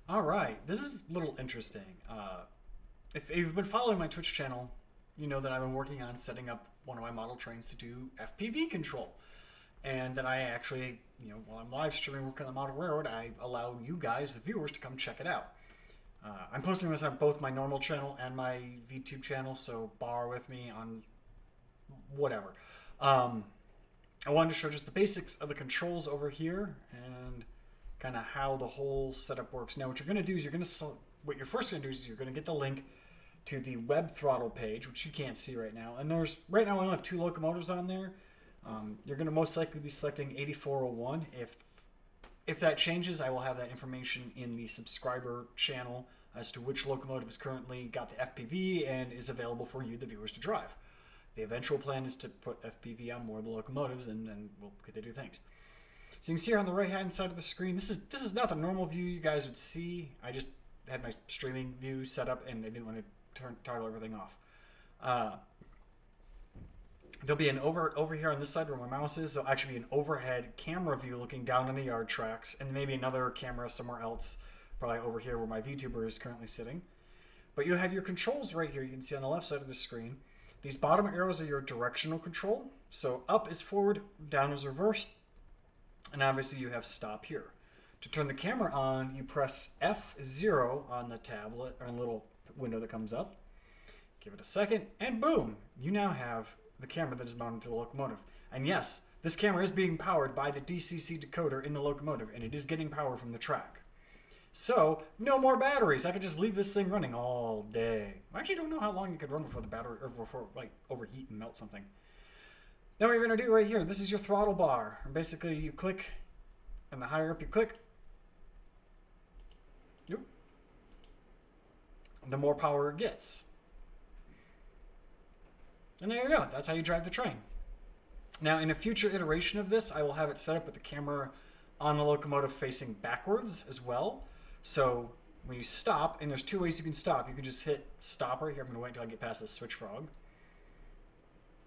All right, this is a little interesting. If you've been following my Twitch channel, you know that I've been working on setting up one of my model trains to do FPV control. And that I actually, while I'm live streaming working on the model railroad, I allow you guys, the viewers, to come check it out. I'm posting this on both my normal channel and my VTube channel, so bar with me on whatever. I wanted to show just the basics of the controls over here and kind of how the whole setup works. Now, what you're going to do is what you're first going to do is you're going to get the link to the web throttle page, which you can't see right now. And right now I only have 2 locomotives on there. You're going to most likely be selecting 8401. If that changes, I will have that information in the subscriber channel as to which locomotive has currently got the FPV and is available for you, the viewers, to drive. The eventual plan is to put FPV on more of the locomotives, and then we'll get to do things. So you can see here on the right-hand side of the screen, this is not the normal view you guys would see. I just had my streaming view set up, and I didn't want to toggle everything off. There'll be an over here on this side where my mouse is. There'll actually be an overhead camera view looking down on the yard tracks, and maybe another camera somewhere else, probably over here where my VTuber is currently sitting. But you'll have your controls right here. You can see on the left side of the screen. These bottom arrows are your directional control. So up is forward, down is reverse, and obviously you have stop here. To turn the camera on, you press F0 on the tablet, or a little window that comes up. Give it a second, and boom! You now have the camera that is mounted to the locomotive. And yes, this camera is being powered by the DCC decoder in the locomotive, and it is getting power from the track. So, no more batteries. I could just leave this thing running all day. I actually don't know how long you could run before the battery, or before overheat and melt something. Then what you're going to do right here, this is your throttle bar. And basically you click, and the higher up you click, the more power it gets. And there you go. That's how you drive the train. Now, in a future iteration of this, I will have it set up with the camera on the locomotive facing backwards as well. So when you stop, and there's 2 ways you can stop. You can just hit stop right here. I'm going to wait until I get past this switch frog.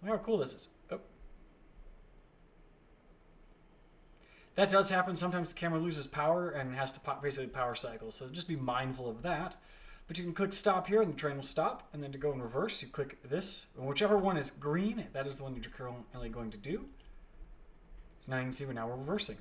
Look how cool this is. Oh. That does happen. Sometimes the camera loses power and has to basically power cycle. So just be mindful of that. But you can click stop here and the train will stop. And then to go in reverse, you click this. And whichever one is green, that is the one you're currently going to do. So now you can see now we're reversing.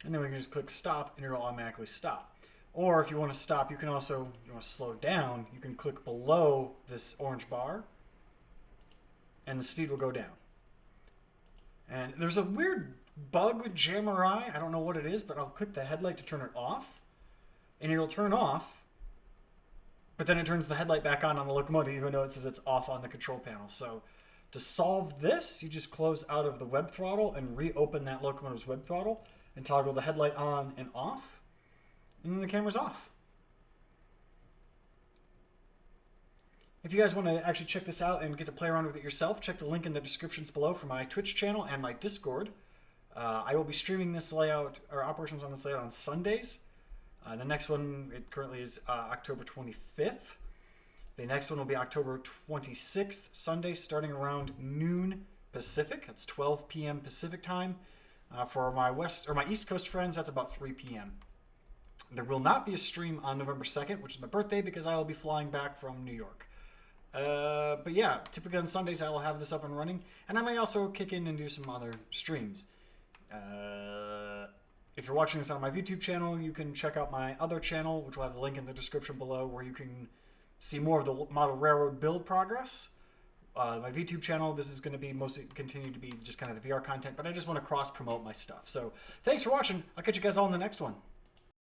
And then we can just click stop and it'll automatically stop. Or if you want to stop, you can also, if you want to slow down, you can click below this orange bar and the speed will go down. And there's a weird bug with JMRI. I don't know what it is, but I'll click the headlight to turn it off and it'll turn off, but then it turns the headlight back on the locomotive even though it says it's off on the control panel. So to solve this, you just close out of the web throttle and reopen that locomotive's web throttle and toggle the headlight on and off. And then the camera's off. If you guys want to actually check this out and get to play around with it yourself, check the link in the descriptions below for my Twitch channel and my Discord. I will be streaming this layout, or operations on this layout, on Sundays. The next one, it currently is October 25th. The next one will be October 26th, Sunday, starting around noon Pacific. That's 12 p.m. Pacific time. For my East Coast friends, that's about 3 p.m. There will not be a stream on November 2nd, which is my birthday, because I will be flying back from New York. But yeah, typically on Sundays I will have this up and running, and I may also kick in and do some other streams. If you're watching this on my YouTube channel, you can check out my other channel, which will have the link in the description below, where you can see more of the model railroad build progress. My VTube channel, this is going to be mostly continue to be just kind of the VR content, but I just want to cross promote my stuff. So thanks for watching. I'll catch you guys all in the next one.